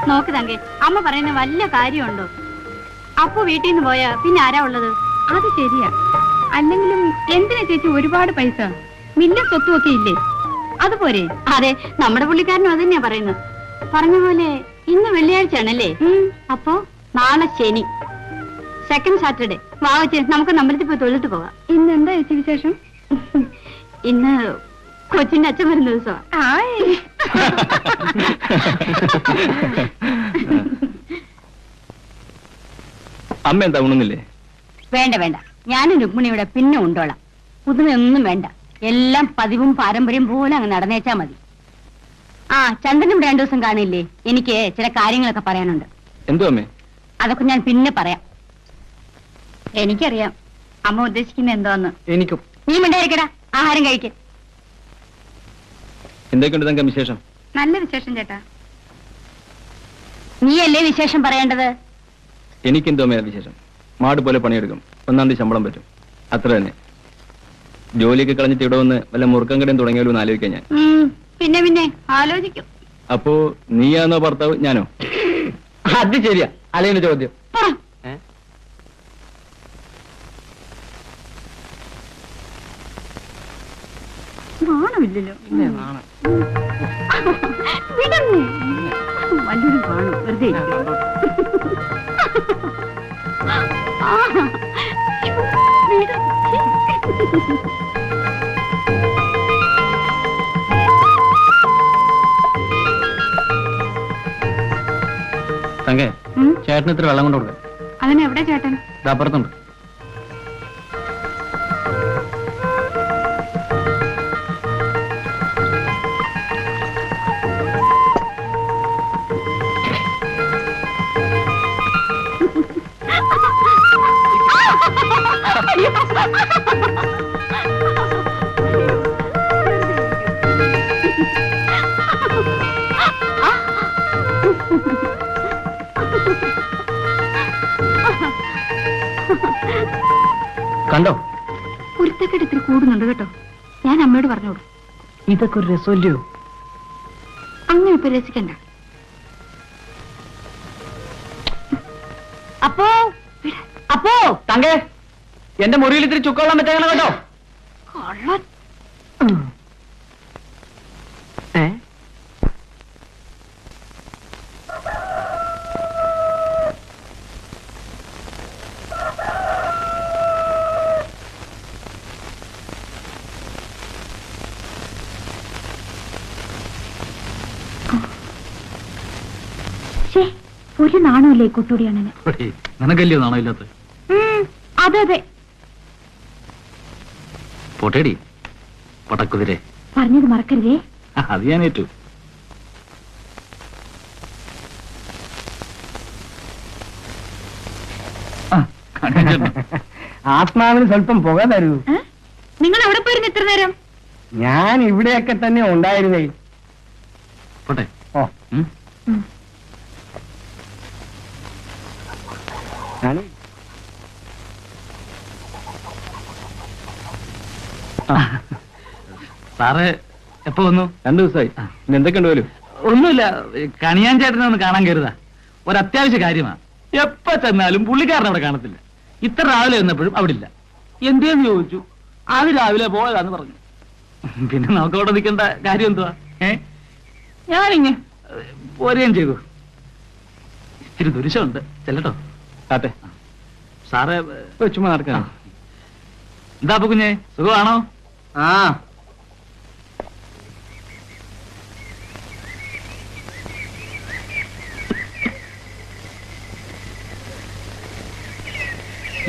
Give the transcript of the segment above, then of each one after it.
നോക്ക് തങ്കെ, അമ്മ പറയുന്ന വല്ല കാര്യമുണ്ടോ? അപ്പു വീട്ടിൽ നിന്ന് പോയാ പിന്നെ ആരാ ഉള്ളത്? അത് ശരിയാ. അല്ലെങ്കിലും എന്തിനാ ചേച്ചി ഒരുപാട് പൈസ? മില്ല സ്വത്തുമൊക്കെ ഇല്ലേ? അതുപോരെ? അതെ, നമ്മുടെ പുള്ളിക്കാരനും അത് തന്നെയാ പറയുന്നത്. പറഞ്ഞ പോലെ ഇന്ന് വെള്ളിയാഴ്ചയാണല്ലേ? അപ്പോ നാളെ ശനി, സെക്കൻഡ് സാറ്റർഡേ. വാവച്ചേ, നമുക്ക് അമ്പലത്തിൽ പോയി തൊഴുതിട്ട് പോവാം. ഇന്ന് എന്താ ചേച്ചി വിശേഷം? ഇന്ന് കൊച്ചിന്റെ അച്ഛൻ വരുന്ന ദിവസമാണ്. അമ്മ എന്താ ഉണുന്നില്ലേ? വേണ്ട വേണ്ട, ഞാനും രുക്മിണിയുടെ പിന്നെ ഉണ്ടോളാം. പുതുമയൊന്നും വേണ്ട, എല്ലാം പതിവും പാരമ്പര്യം പോലെ അങ്ങ് നടന്നേച്ചാ മതി. ആ, ചന്ദ്രനും 2 ദിവസം കാണില്ലേ? എനിക്ക് ചില കാര്യങ്ങളൊക്കെ പറയാനുണ്ട്. എന്തോ അമ്മേ? അതൊക്കെ ഞാൻ പിന്നെ പറയാം. എനിക്കറിയാം അമ്മ ഉദ്ദേശിക്കുന്ന എന്തോന്ന്. എനിക്കും. നീ മിണ്ടായിരിക്കടാ, ആഹാരം കഴിക്ക്. എന്തൊക്കെയുണ്ട് തങ്ക വിശേഷം? നല്ല വിശേഷം ചേട്ടാ. നീയല്ലേ വിശേഷം പറയേണ്ടത്? എനിക്കെന്തോ അമ്മ വിശേഷം. മാട് പോലെ പണിയെടുക്കും, 1-ാം തീയതി ശമ്പളം പറ്റും, അത്ര തന്നെ. ജോലിയൊക്കെ കളഞ്ഞിട്ട് ഇവിടെ വന്ന് വല്ല മുറുക്കം കടയും തുടങ്ങിയാലോ എന്ന് ആലോചിക്കാൻ ഞാൻ. പിന്നെ പിന്നെ ആലോചിക്കും. അപ്പോ നീയാണോ ഭർത്താവ്, ഞാനോ? അത് ശരിയാ, അലയുടെ ചോദ്യം. നാണമില്ലല്ലോ. വല്ലൊരു കാണും, വെറുതെ തങ്കേ, ചേട്ടന് ഇത്ര വെള്ളം കൊണ്ട് കൊടുക്കാം. അതിന് എവിടെ ചേട്ടൻ? അപ്പുറത്തുണ്ട്. കണ്ടോ, കുരുത്തക്കെട്ട് ഇത്തിരി കൂടുന്നുണ്ട് കേട്ടോ. ഞാൻ അമ്മയോട് പറഞ്ഞോളൂ. ഇതൊക്കെ ഒരു രസമല്ലോ. അങ്ങനെ ഇപ്പൊ രസിക്കണ്ട. അപ്പോ അപ്പോ തങ്കേ, എന്റെ മുറിയിൽ ഇത്തിരി ചുക്കൊള്ളാൻ പറ്റാ കേട്ടോ. കൊള്ളാൻ. ഒരു നാണമില്ലേ കുട്ടൂടിയാണ്. നിനക്കല്ലയോ നാണോ ഇല്ലാത്ത? അതെ അതെ, പോട്ടേടി പടക്കുതിരെ. പറഞ്ഞത് മറക്കരുതേ. അത് ഞാൻ ഏറ്റു. ആത്മാവിന് സ്വല്പം പുക തരൂ. നിങ്ങൾ എവിടെ പോയിരുന്നു ഇത്ര നേരം? ഞാൻ ഇവിടെയൊക്കെ തന്നെ ഉണ്ടായിരുന്നേ. പോട്ടെ. ഓ, സാറ് എപ്പോ വന്നു? 2 ദിവസമായി. പിന്നെ എന്തൊക്കെയുണ്ട് പോലും? ഒന്നുമില്ല, കണിയാൻ ചേട്ടനെ ഒന്ന് കാണാൻ കരുതാ. ഒരത്യാവശ്യ കാര്യമാ. എപ്പ ചെന്നാലും പുള്ളിക്കാരൻ അവിടെ കാണത്തില്ല. ഇത്ര രാവിലെ വന്നപ്പോഴും അവിടെ ഇല്ല. എന്തേന്ന് ചോദിച്ചു, അത് രാവിലെ പോയതാന്ന് പറഞ്ഞു. പിന്നെ നമുക്ക് അവിടെ നിൽക്കേണ്ട കാര്യം എന്തുവാ? ഞാനിങ്ങ് പോരുകയും ചെയ്തു. ഇത്തിരി ദുരിശമുണ്ട്, ചെല്ലട്ടോ. കാട്ടെ. സാറ് ചുമ്മാ നടക്കാം. എന്താ അപ്പൊ കുഞ്ഞെ, സുഖമാണോ? ആ,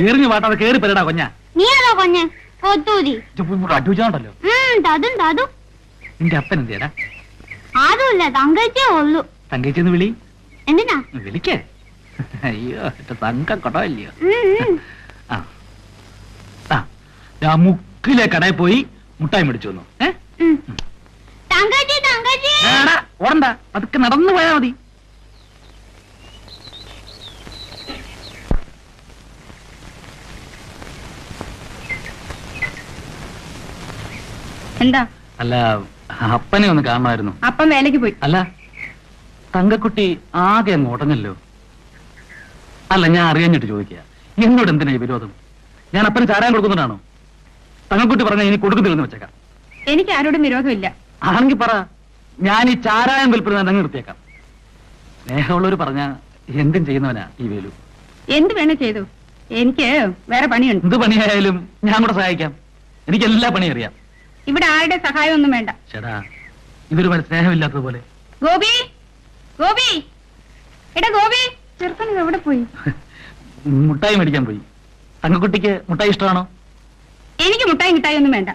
എറിഞ്ഞു പാട്ടാതെ കേറി പെരടാ കൊഞ്ഞ. നീയാണോ കൊഞ്ഞ്? കൊത്തൂരി അടിച്ചാണ്ടല്ലോ. അതും നിന്റെ അപ്പൻ എന്തേടാ? അതുമില്ല, തങ്കച്ചേ ഉള്ളൂ. തങ്കച്ചെന്ന് വിളി. എന്തിനാ വിളിക്കേ? അയ്യോ, തങ്ക കൊടവല്ലയോ. ആ മുക്കിലെ കടയിൽ പോയി മുട്ടായി മേടിച്ചു വന്നു. ഓടണ്ട, അതൊക്കെ നടന്നു പോയാ മതി. എന്താ? അല്ല, അപ്പനെ ഒന്ന് കാണണമായിരുന്നു. അപ്പം വേലക്ക് പോയി. അല്ല, തങ്കക്കുട്ടി ആകെ അങ്ങ് ഉടഞ്ഞല്ലോ. അല്ല, ഞാൻ അറിയാഞ്ഞിട്ട് ചോദിക്കുക, എന്നോട് എന്തിനാ ഈ വിരോധം? ഞാൻ അപ്പന് ചാരാൻ കൊടുക്കുന്നുണ്ടാണോ? തങ്കക്കുട്ടി പറഞ്ഞാൽ ഇനി കൊടുക്കുന്നില്ലെന്ന് വെച്ചേക്കാം. എനിക്ക് ആരോടും വിരോധമില്ല. ആണെങ്കിൽ പറ, ഞാൻ ഈ ചാരായം വിൽപ്പന അങ്ങ് നിർത്തിയേക്കാം. സ്നേഹമുള്ളവർ പറഞ്ഞ എന്തും ചെയ്യുന്നവനാ ഈ വേലു. എന്ത് വേണേ ചെയ്തു, എനിക്ക് വേറെ പണിയുണ്ട്. എന്ത് പണിയായാലും ഞാൻ കൂടെ സഹായിക്കാം. എനിക്ക് എല്ലാ പണിയും അറിയാം. ഇവിടെ ആരുടെ സഹായം ഒന്നും വേണ്ട. ചേട്ടാ, ഇതൊരു സ്നേഹമില്ലാത്തതുപോലെ. ഗോപി, ഗോപി, എടാ ഗോപി, ചെറുക്കൻ എവിടെ പോയി? മുട്ടായി മേടിക്കാൻ പോയി. തങ്കക്കുട്ടിക്ക് മുട്ടായി ഇഷ്ടമാണോ? എനിക്ക് മുട്ടായി കിട്ടായി ഒന്നും വേണ്ട.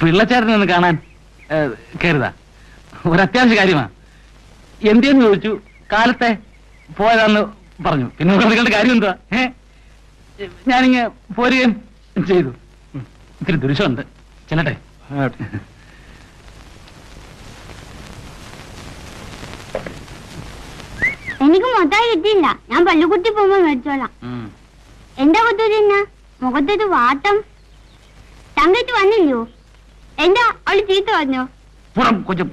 പിള്ളച്ചേട്ടനെ ഒന്ന് കാണാൻ കരുതാ, ഒരത്യാവശ്യ കാര്യമാ. എന്തെന്ന് ചോദിച്ചു, കാലത്തെ പോയതാന്ന് പറഞ്ഞു. പിന്നെ കണ്ട കാര്യം എന്താ? ഞാനിങ്ങ് പോരുകയും ചെയ്തു. ഇത്തിരി ദുരുഷമുണ്ട്. ചെല്ലട്ടെ. എനിക്ക് മൊത്തമായി കിട്ടിയില്ല. ഞാൻ പള്ളിക്കുട്ടി പോകുമ്പോ മേടിച്ചോളാം. എന്താ കൊത്തുന്ന മുഖത്തൊരു വാട്ടം? തങ്കച്ച് വന്നില്ലയോ? എന്താ അവള് ചീത്ത പറഞ്ഞോ? കൊച്ചും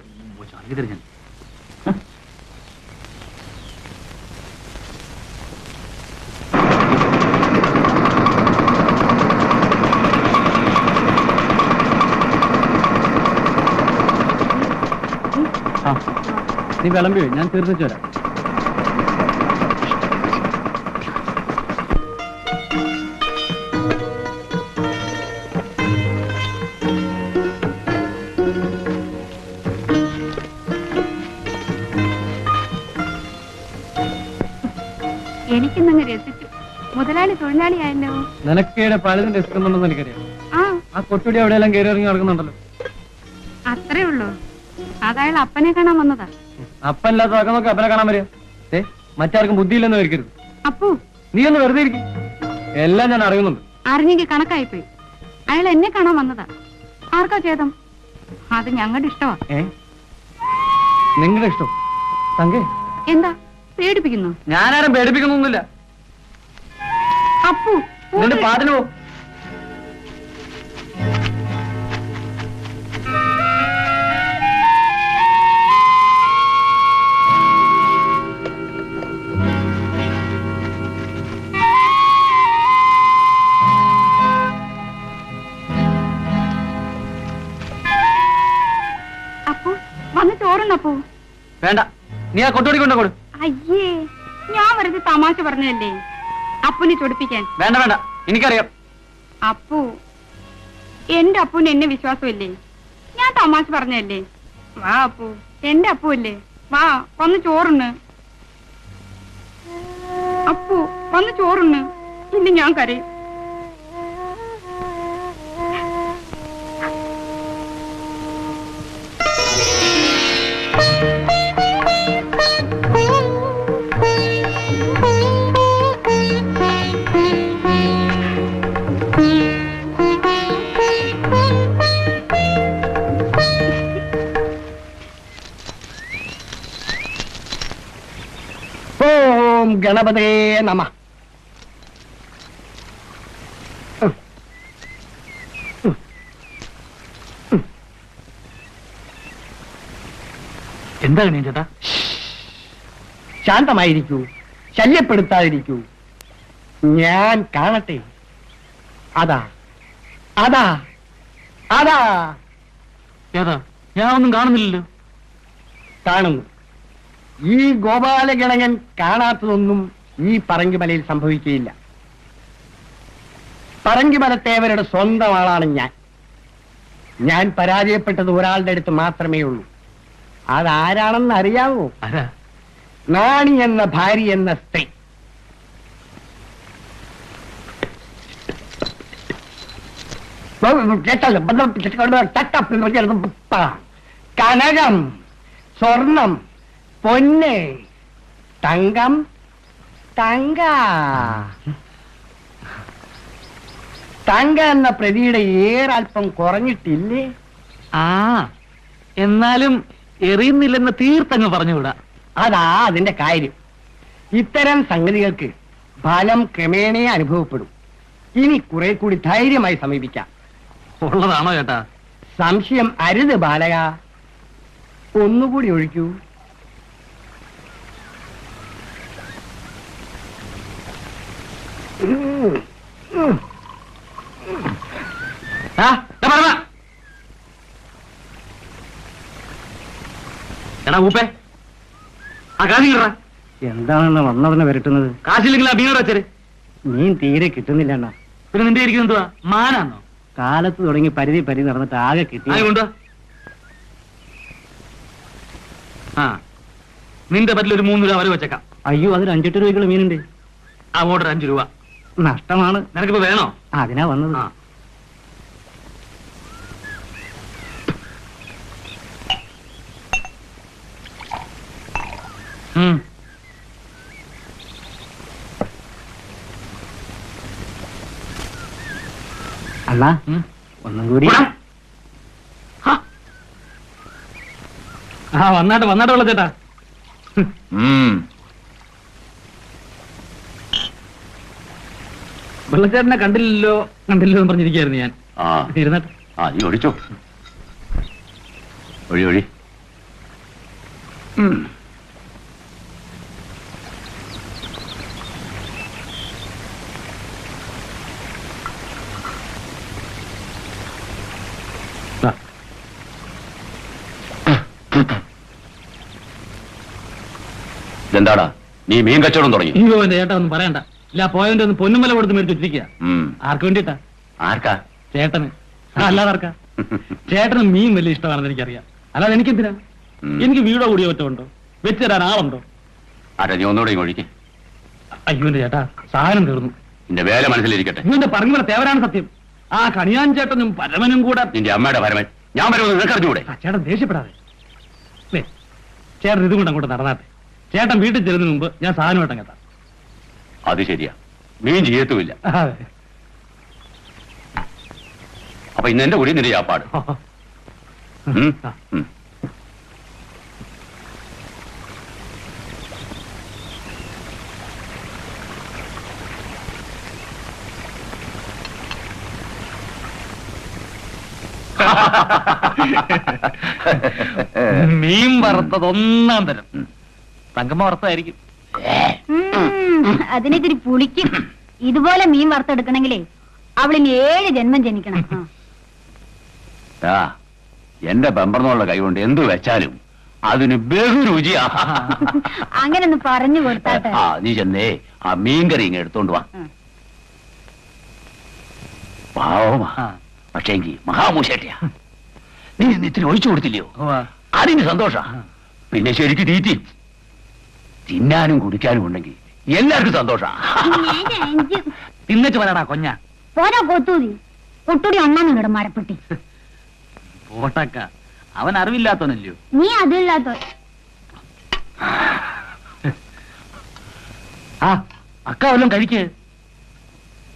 നീ വിളമ്പി, ഞാൻ തീർന്നിച്ചു വരാം. എനിക്കിന്നങ്ങ് രസിച്ചു. മുതലാളി തൊഴിലാളിയായല്ലോ. നിനക്കേടെ പലതും രസിക്കുന്നുണ്ടെന്ന് എനിക്കറിയാം. ആ കൊട്ടുടി എവിടെയെല്ലാം കയറി ഇറങ്ങി നടക്കുന്നുണ്ടല്ലോ. അത്രേ ഉള്ളൂ. അതയാൾ അപ്പനെ കാണാൻ വന്നതാ. അപ്പല്ലാത്ത നോക്കി അപ്പനെ കാണാൻ വരിക. മറ്റാർക്കും ബുദ്ധിയില്ലെന്ന് വരിക്കരുത്. അപ്പു, നീ ഒന്ന് വെറുതെ ഇരിക്കും. എല്ലാം ഞാൻ അറിയുന്നുണ്ട്. അറിഞ്ഞെങ്കിൽ കണക്കായിപ്പോയി. അയാൾ എന്നെ കാണാൻ വന്നതാ. ആർക്കാ ഛേദം? അത് ഞങ്ങളുടെ ഇഷ്ടമാ. നിങ്ങളുടെ ഇഷ്ടം? തങ്കേ, എന്താ പേടിപ്പിക്കുന്നു? ഞാനാരും പേടിപ്പിക്കുന്നൊന്നുമില്ല. അപ്പു, നിന്റെ പാട്ടിന് പോ. അപ്പു വന്ന് ചോറുണ്ടപ്പു. വേണ്ട, നീ ആ കൊട്ടുടി കൊണ്ടു. അയ്യേ, ഞാൻ വെറുതെ തമാശ പറഞ്ഞതല്ലേ അപ്പുനെ ചൊടിപ്പിക്കാൻ. വേണ്ട വേണ്ട, എനിക്കറിയാം. അപ്പു, എന്റെ അപ്പുന് എന്നെ വിശ്വാസമില്ലേ? ഞാൻ തമാശ പറഞ്ഞതല്ലേ. വാ അപ്പു, എന്റെ അപ്പു അല്ലേ. വാ, വന്ന് ചോറുണ്ണ്. അപ്പു, വന്ന് ചോറുണ്ണ്. ഇല്ല ഞാൻ കരയും. ഓം ഗണപതേ നമഃ. എന്താ ഗണീൻ ചേട്ടാ? ശാന്തമായിരിക്കൂ, ശല്യപ്പെടുത്താതിരിക്കൂ. ഞാൻ കാണട്ടെ. അതാ അതാ അതാ. ഏതാ? ഞാൻ ഒന്നും കാണുന്നില്ലല്ലോ. കാണുന്നു. ഈ ഗോപാലഗണകൻ കാണാത്തതൊന്നും ഈ പറങ്കിമലയിൽ സംഭവിക്കുകയില്ല. പറങ്കിമലത്തേവരുടെ സ്വന്തം ആളാണ് ഞാൻ. ഞാൻ പരാജയപ്പെട്ടത് ഒരാളുടെ അടുത്ത് മാത്രമേ ഉള്ളൂ. അതാരാണെന്ന് അറിയാമോ? ആരാ? നാണി എന്ന ഭാര്യ എന്ന സ്ത്രീ. കനകം, സ്വർണം, പൊന്ന്, തങ്കം, തങ്ക തങ്ക എന്ന പ്രതിയുടെ ഏറൽപ്പം കുറഞ്ഞിട്ടില്ലേ? ആ, എന്നാലും എറിയുന്നില്ലെന്ന് തീർത്തങ്ങ് പറഞ്ഞുവിടാ. അതാ അതിന്റെ കാര്യം. ഇത്തരം സംഗതികൾക്ക് ഫലം ക്രമേണ അനുഭവപ്പെടും. ഇനി കുറെ കൂടി ധൈര്യമായി സമീപിക്കാം. ഉള്ളതാണോ ചേട്ടാ? സംശയം അരുത് ബാലക. ഒന്നുകൂടി ഒഴിക്കൂ. എടാ ഊപ്പേ, ആ കാശില്ലടാ. എന്താണെന്ന് വന്നവനെ വരട്ടുന്നത്? കാശില്ലെങ്കിൽ ആ മീനോട് വെച്ചര്. മീൻ തീരെ കിട്ടുന്നില്ല അണ്ണാ. പിന്നെ നിന്റെ ഇരിക്കുന്നത് എന്തുവാ? മാനാന്നോ? കാലത്ത് തുടങ്ങി പരിധി നടന്നിട്ട് ആകെ കിട്ടി. കൊണ്ടുവാ. ആ, നിന്റെ പറ്റിൽ ഒരു 3 രൂപ വരെ വെച്ചേക്കാം. അയ്യോ, അതിൽ 5-8 രൂപയ്ക്കുള്ള മീനുണ്ട്. അങ്ങോട്ട് 5 രൂപ നഷ്ടമാണ്. നിനക്കിപ്പോ വേണോ? അതിനാ വന്നത്. ആ, അണ്ണാ, ഒന്നും കൂടി. ആ വന്നാട്ടെ വന്നാട്ടുള്ള ചേട്ടാ. വെള്ളച്ചേട്ടനെ കണ്ടില്ലല്ലോ എന്ന് പറഞ്ഞിരിക്കായിരുന്നു ഞാൻ. ഇരുന്നാട്ടെ. നീ ഒഴിച്ചോ, ഒഴി. എന്താടാ നീ മീൻ കച്ചവടം തുടങ്ങി? അയ്യോ എന്റെ ചേട്ടാ ഒന്നും പറയണ്ട. ഇല്ല, പോയവന്റെ ഒന്ന് പൊന്നുമല കൊടുത്ത് മേടിച്ച് വെച്ചിരിക്കുക. ആർക്ക് വേണ്ടിട്ടാ? ആർക്കാ? ചേട്ടന്. അല്ലാതെ ആർക്കാ? ചേട്ടന് മീൻ വലിയ ഇഷ്ടമാണെന്ന് എനിക്കറിയാം. അല്ലാതെ എനിക്കെന്തിനാ? എനിക്ക് വീടോ കൂടിയോ ഒറ്റ ഉണ്ടോ? വെച്ച് തരാൻ ആളുണ്ടോ? ആരാ, നീ ഒന്നുകൂടെ ഒഴിക്ക്. അയ്യോ എന്റെ ചേട്ടാ, സാധനം തീർന്നു. നിന്റെ വേല മനസ്സിലിരിക്കട്ടെ. ഇവന്റെ പറഞ്ഞ തേവരാണ് സത്യം. ആ കണിയാൻ ചേട്ടനും പരമനും കൂടെ. നിന്റെ അമ്മയുടെ പരമൻ ഞാൻ വരുമെന്ന് നിനക്കറിഞ്ഞൂടെ? ചേട്ടൻ ദേഷ്യപ്പെടാതെ. ചേട്ടൻ ഇതും കൊണ്ട് അങ്ങോട്ട് നടന്നാട്ടെ. ചേട്ടൻ വീട്ടിൽ ചെല്ലുന്നതിന് മുമ്പ് ഞാൻ സാധനമായിട്ട് എത്താം. അത് ശരിയാ, മീൻ ചെയ്യത്തുമില്ല. അപ്പൊ ഇന്ന് എന്റെ കൂടി നിന്റെ ചാപ്പാട്. മീൻ വറുത്തത് 1-ാം തരം. തങ്കമ്മ വറുത്തായിരിക്കും. അതിനെതിരി പുളിക്കും. ഇതുപോലെ മീൻ വറുത്തെടുക്കണമെങ്കിലേ അവളിന് 7 ജന്മം ജനിക്കണം. എന്റെ ബമ്പർന്നുള്ള കൈകൊണ്ട് എന്തു വെച്ചാലും അതിന് ബഹുരുചിയാ. അങ്ങനെ ഒന്ന് പറഞ്ഞു കൊടുത്താട്ടെ. നീ ചെന്നേ ആ മീൻകറി ഇങ്ങ് എടുത്തോണ്ട് വാ. പാവമാ, പക്ഷേങ്കി മഹാമൂശേട്ടിയാ. നീ ഇത്തിരി ഒഴിച്ചു കൊടുത്തില്ലയോ? അതിന് സന്തോഷ. പിന്നെ ശരിക്ക് തീറ്റി തിന്നാനും കുടിക്കാനും ഉണ്ടെങ്കിൽ എല്ലാവർക്കും സന്തോഷ. തിന്നിട്ട് വരടാ കൊഞ്ഞ. പോരാ കൊത്തൂതി ഒട്ടുടി അണ്ണാന്നുണ്ട് മരപ്പെട്ടി. പോട്ടക്ക, അവൻ അറിവില്ലാത്തവനല്ലയോ? നീ അതില്ലാത്ത. ആ അക്ക വല്ലതും കഴിക്ക്,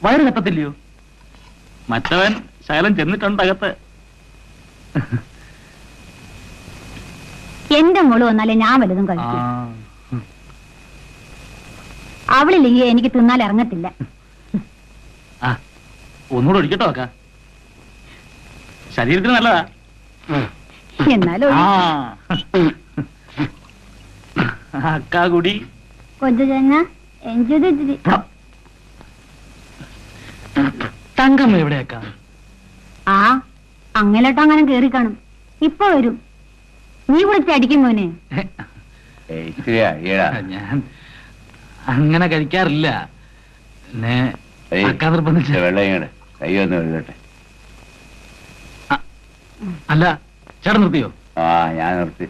വയറ് തട്ടത്തില്ലയോ? മറ്റവൻ ശകലം ചെന്നിട്ടുണ്ട് അകത്ത്. എന്റെ മോള് വന്നാലേ ഞാൻ വലുതും കഴിക്കും. അവളില്ലെങ്കിൽ എനിക്ക് തിന്നാൽ ഇറങ്ങത്തില്ല. ആ ഒന്നുകൂടെ ഒഴിക്കട്ടോ അക്ക, ശരീരത്തിന് നല്ലതാ. എന്നാലും അക്ക കുടി. കൊച്ചു ചെന്ന എഞ്ചിരി. തങ്കമ്മ എവിടെയാക്ക? ആ അങ്ങനെട്ടോ അങ്ങനെ കേറി കാണും. ഇപ്പൊ വരും. നീ വിളിച്ച് അടിക്കും മോനെ. ഞാൻ അങ്ങനെ കഴിക്കാറില്ല. പിന്നെ അക്ക നിർബന്ധിച്ച വെള്ളം കൈയൊന്ന് എഴുതട്ടെ. അല്ല ചേട്ടൻ നിർത്തിയോ? ഞാൻ നിർത്തി.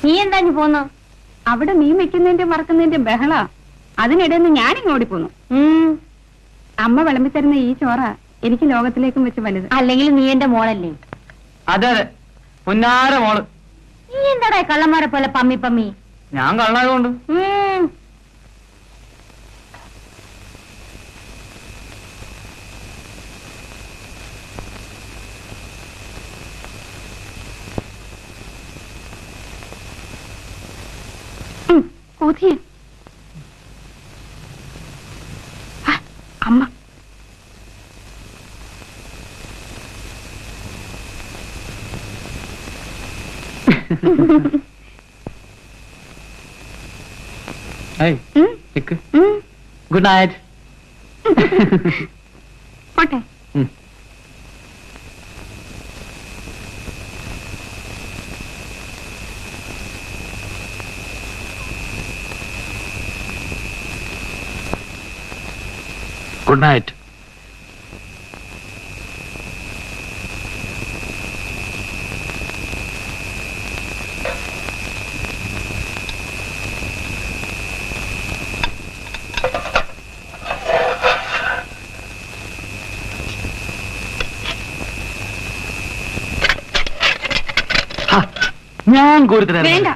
നീ എന്താ പോന്നു? അവിടെ മീൻ വെക്കുന്നതിന്റെ മറക്കുന്നതിന്റെ ബഹള. അതിനിടയിൽ ഞാനിങ്ങോടി പോന്നു. അമ്മ വിളമ്പിത്തരുന്ന ഈ ചോറ എനിക്ക് ലോകത്തിലേക്കും വെച്ച് വലുത്. അല്ലെങ്കിൽ നീ എന്റെ മോളല്ലേ? അതെ അതെ, പൊന്നാര മോള്. നീ എന്താടാ കള്ളന്മാരെ പോലെ പമ്മി പമ്മി? ഞാൻ കള്ളായതുകൊണ്ട്. കൊതിയൻ. അമ്മ ഗുഡ് നൈറ്റ്. പോട്ടെ. Good night. ഞാൻ കോരിത്തരാം. വേണ്ട.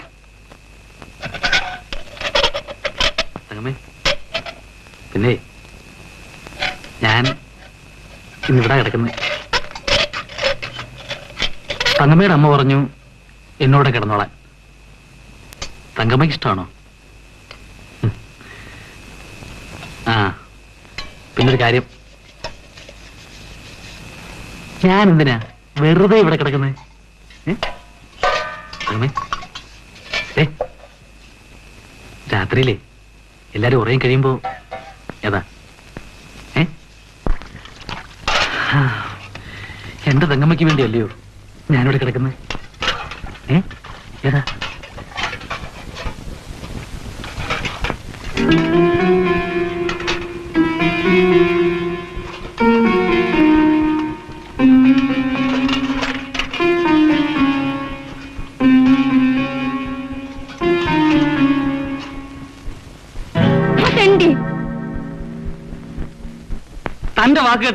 തങ്കമ്മേ, പിന്നെ ഞാൻ ഇന്നിവിടെ കിടക്കുന്നത്. തങ്കമ്മയുടെ അമ്മ പറഞ്ഞു എന്നോട് കിടന്നോളാൻ. തങ്കമ്മയ്ക്ക് ഇഷ്ടമാണോ? ആ, പിന്നൊരു കാര്യം, ഞാൻ എന്തിനാ വെറുതെ ഇവിടെ കിടക്കുന്നത്? രാത്രിയിലേ എല്ലാരും ഉറയും കഴിയുമ്പോ ഏതാ എന്റെ തങ്കമ്മയ്ക്ക് വേണ്ടിയല്ലയോ ഞാനിവിടെ കിടക്കുന്നത്? ഏതാ? തന്റെ വാക്ക്